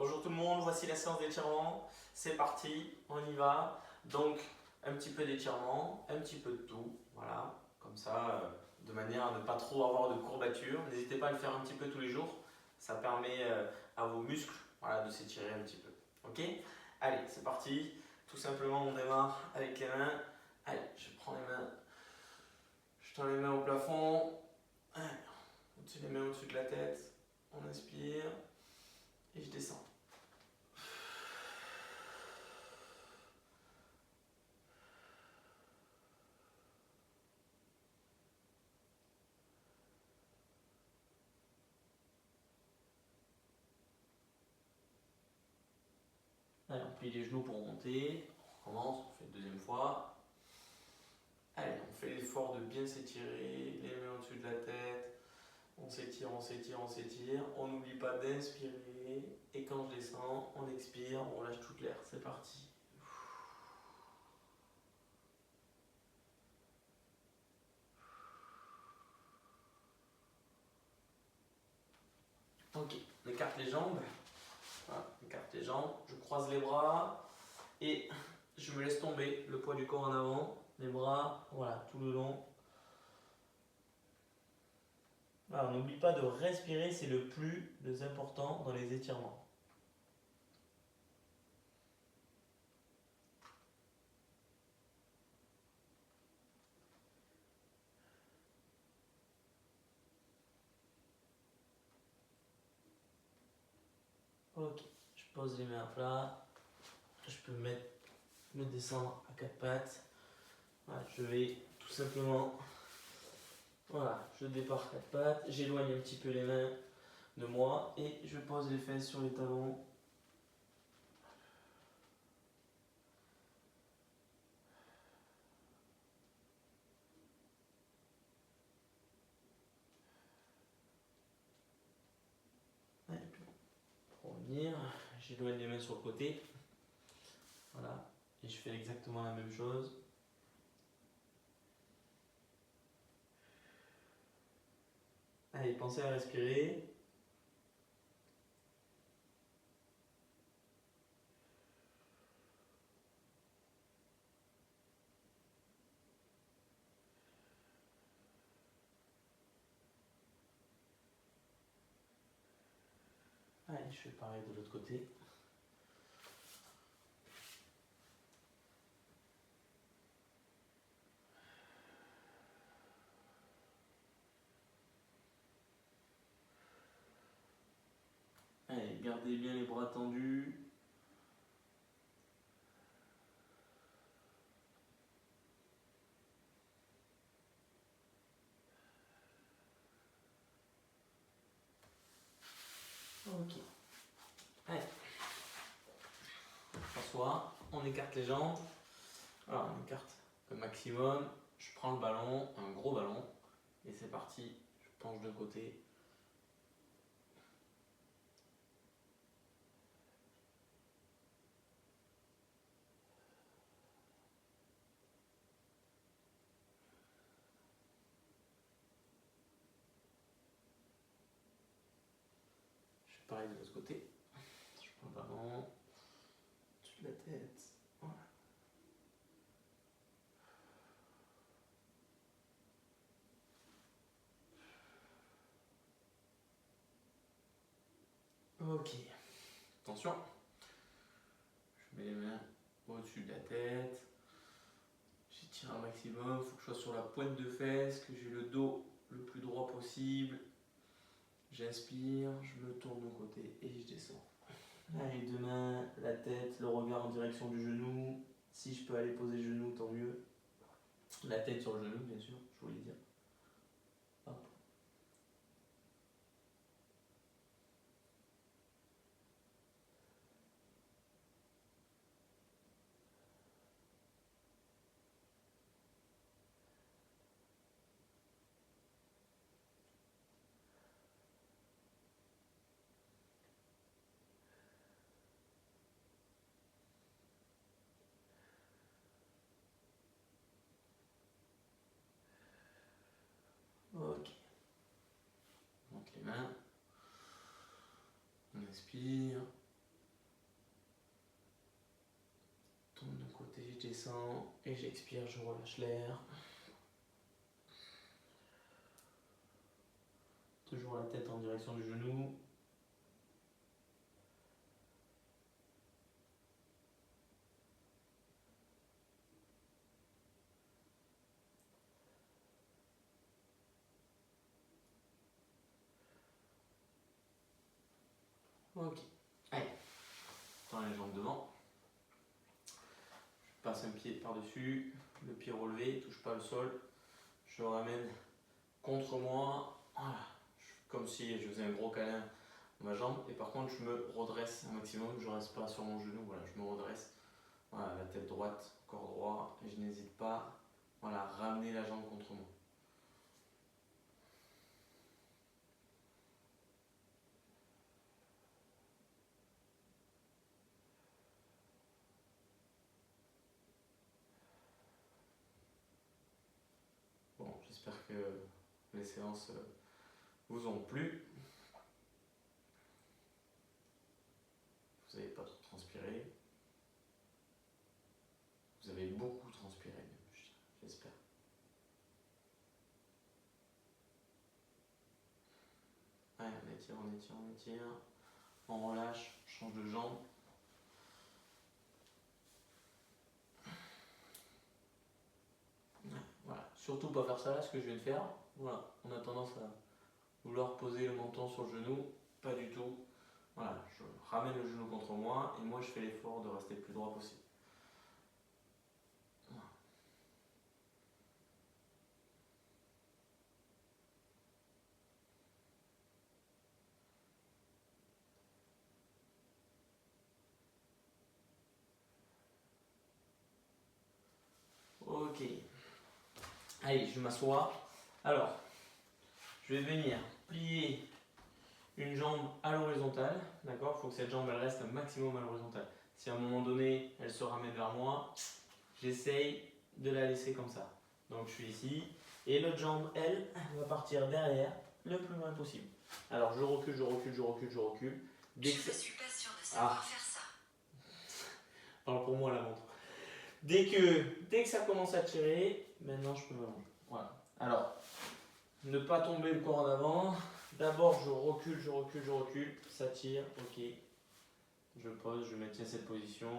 Bonjour tout le monde, voici la séance d'étirement. C'est parti, on y va. Donc, un petit peu d'étirement, un petit peu de tout. Voilà, comme ça, de manière à ne pas trop avoir de courbatures. N'hésitez pas à le faire un petit peu tous les jours. Ça permet à vos muscles de s'étirer un petit peu. Ok? Allez, c'est parti. Tout simplement, on démarre avec les mains. Allez, je prends les mains. Je tends les mains au plafond. Allez, au-dessus des mains, au-dessus de la tête. On inspire et je descends. Allez, on plie les genoux pour monter. On recommence, on fait une deuxième fois. Allez, on fait l'effort de bien s'étirer, les mains au-dessus de la tête. On s'étire, on s'étire, on s'étire. On n'oublie pas d'inspirer. Et quand je descends, on expire, on lâche toute l'air. C'est parti. Ok, on écarte les jambes. Voilà, on écarte les jambes. Je croise les bras. Et je me laisse tomber le poids du corps en avant. Les bras, voilà, tout le long. Voilà, on n'oublie pas de respirer, c'est le plus important dans les étirements. Ok, je pose les mains à plat. Je peux me descendre à quatre pattes. Voilà, je vais tout simplement, voilà, je dépare quatre pattes, j'éloigne un petit peu les mains de moi et je pose les fesses sur les talons. Allez, pour revenir, j'éloigne les mains sur le côté. Voilà, et je fais exactement la même chose. Allez, pensez à respirer. Allez, je fais pareil de l'autre côté. Allez, gardez bien les bras tendus. Ok. Allez. On s'assoit, on écarte les jambes. Voilà, on écarte le maximum. Je prends le ballon, un gros ballon. Et c'est parti. Je penche de côté. Je fais pareil de l'autre côté. Je prends le ballon. Au-dessus de la tête. Voilà. Ok. Attention. Je mets les mains au-dessus de la tête. J'étire un maximum. Il faut que je sois sur la pointe de fesses, que j'ai le dos le plus droit possible. J'inspire, je me tourne de côté et je descends. Allez, deux mains, la tête, le regard en direction du genou. Si je peux aller poser le genou, tant mieux. La tête sur le genou, bien sûr, je voulais dire. Hop. Ok. Donc les mains. On inspire. descends et j'expire, je relâche l'air. Toujours la tête en direction du genou. Ok. Allez. Tends les jambes devant. Je passe un pied par-dessus. Le pied relevé, touche pas le sol. Je ramène contre moi. Voilà. Comme si je faisais un gros câlin à ma jambe. Et par contre, je me redresse un maximum. Je reste pas sur mon genou. Voilà, je me redresse. Voilà, la tête droite, corps droit. Et je n'hésite pas. Voilà, ramener la jambe contre moi. Bon, j'espère que les séances vous ont plu. Vous n'avez pas trop transpiré. Vous avez beaucoup transpiré, j'espère. Allez, on étire, on étire, on étire. On relâche, on change de jambe. Voilà. Surtout pas faire ça là, ce que je viens de faire. Voilà. On a tendance à vouloir poser le menton sur le genou. Pas du tout. Voilà. Je ramène le genou contre moi et moi je fais l'effort de rester le plus droit possible. Ok. Allez, je m'assois. Alors, je vais venir plier une jambe à l'horizontale. D'accord? Il faut que cette jambe elle reste un maximum à l'horizontale. Si à un moment donné elle se ramène vers moi, j'essaye de la laisser comme ça. Donc je suis ici. Et l'autre jambe, elle, va partir derrière le plus loin possible. Alors je recule, je recule, je recule, je recule. Je ne suis pas sûre de savoir faire ça. Parle pour moi la montre. Dès que ça commence à tirer, maintenant je peux m'allonger. Voilà. Alors, ne pas tomber le corps en avant. D'abord je recule, je recule, je recule. Ça tire, ok. Je pose, je maintiens cette position.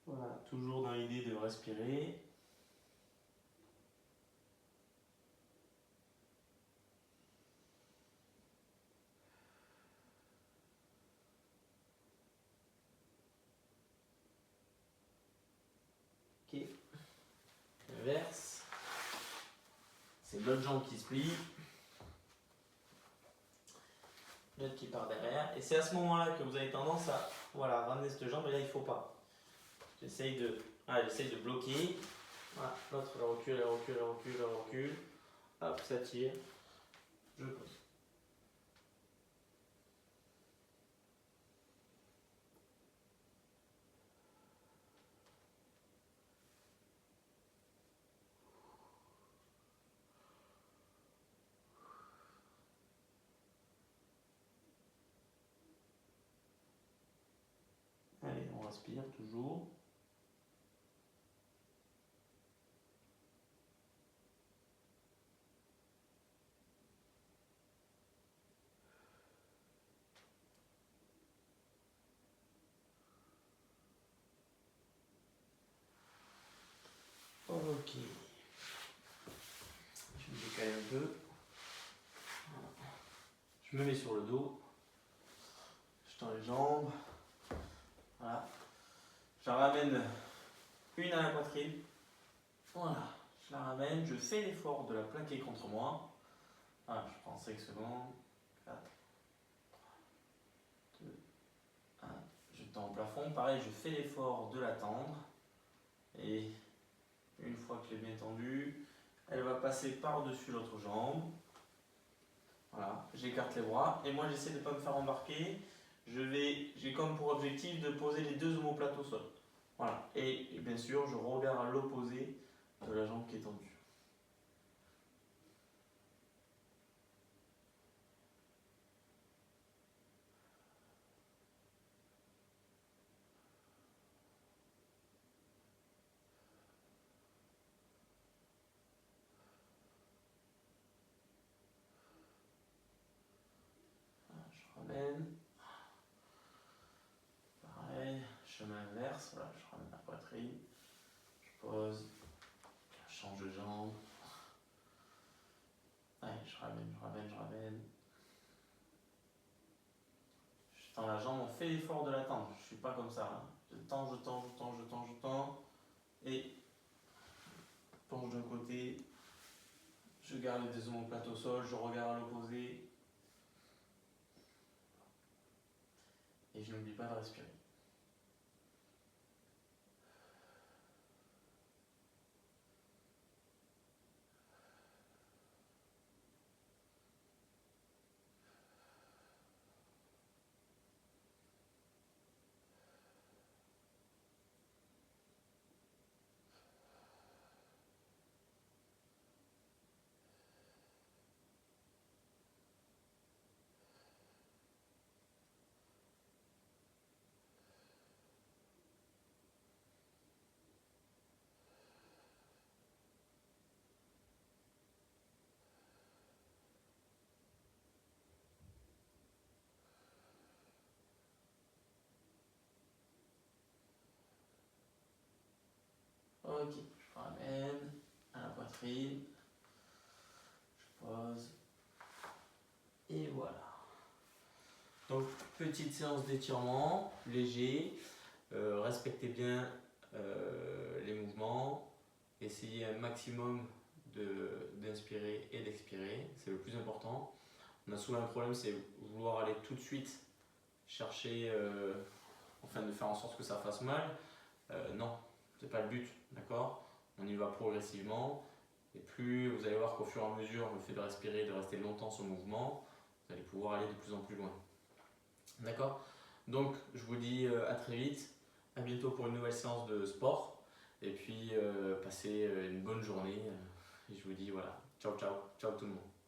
Voilà, toujours dans l'idée de respirer. Ok. Inverse. C'est l'autre jambe qui se plie. L'autre qui part derrière. Et c'est à ce moment-là que vous avez tendance à voilà, ramener cette jambe et là il ne faut pas. J'essaye de bloquer. Voilà, l'autre elle recule, elle recule, elle recule, elle recule. Hop, ça tire. Je pose. Allez, on respire toujours. Ok. Je me décale un peu. Voilà. Je me mets sur le dos. Je tends les jambes. Voilà. Je la ramène une à la poitrine. Voilà. Je la ramène. Je fais l'effort de la plaquer contre moi. Voilà, je prends 5 secondes. 4, 2, 1. Je tends au plafond. Pareil, je fais l'effort de la tendre. Et une fois que je l'ai bien tendue, elle va passer par-dessus l'autre jambe. Voilà, j'écarte les bras et moi j'essaie de ne pas me faire embarquer. J'ai comme pour objectif de poser les deux omoplates au sol. Voilà, et bien sûr je regarde à l'opposé de la jambe qui est tendue. pose, je change de jambe. Allez, je ramène. Je tends la jambe, on fait l'effort de la tendre. Je suis pas comme ça. Hein. Je tends. Et penche d'un côté. Je garde les deux omoplates au sol, je regarde à l'opposé. Et je n'oublie pas de respirer. Ok, je ramène à la poitrine. Je pose. Et voilà. Donc, petite séance d'étirement, léger. Respectez bien les mouvements. Essayez un maximum d'inspirer et d'expirer. C'est le plus important. On a souvent un problème, c'est vouloir aller tout de suite chercher, de faire en sorte que ça fasse mal. Non, c'est pas le but, d'accord? On y va progressivement. Et plus vous allez voir qu'au fur et à mesure, le fait de respirer, de rester longtemps sur le mouvement, vous allez pouvoir aller de plus en plus loin. D'accord? Donc, je vous dis à très vite, à bientôt pour une nouvelle séance de sport. Et puis, passez une bonne journée. Et je vous dis voilà, ciao tout le monde.